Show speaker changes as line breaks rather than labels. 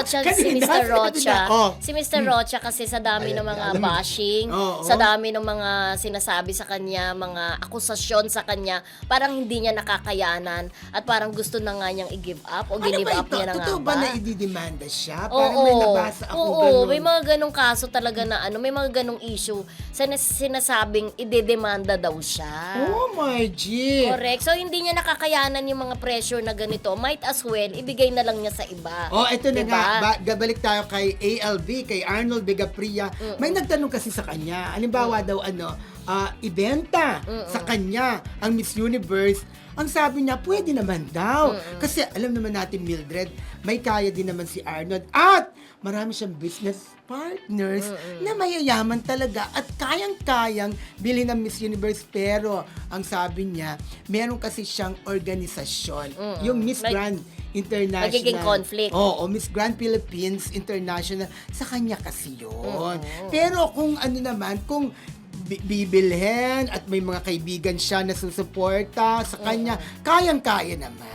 Rocha, si Mr. Rocha. Si Mr. Rocha kasi sa dami ng mga bashing, sa dami ng mga sinasabi sa kanya, mga akusasyon sa kanya, parang hindi niya nakakayanan at parang gusto na nga niyang i-give up o give up niya na nga
Totoo
ba?
ba na ididemanda siya? Parang may nabasa ako ganun.
May mga ganong kaso talaga na may mga ganong issue sinasabing idedemanda daw siya.
Oh my G!
Correct. So, hindi niya nakakayanan yung mga pressure na ganito. Might as well, ibigay na lang niya sa iba.
Oh, ito na
Diba?
nga. Gabalik tayo kay ALB, kay Arnold Vigapria. May nagtanong kasi sa kanya. Halimbawa daw, ibenta sa kanya ang Miss Universe. Ang sabi niya, pwede naman daw. Kasi alam naman natin, Mildred, may kaya din naman si Arnold. At marami siyang business partners na mayayaman talaga at kayang-kayang bilhin ng Miss Universe. Pero ang sabi niya, meron kasi siyang organisasyon. Yung Miss Grand International.
Magiging conflict.
Oo, Miss Grand Philippines International. Sa kanya kasi yun. Pero kung kung bibilhin at may mga kaibigan siya na susuporta sa kanya, kayang-kaya naman.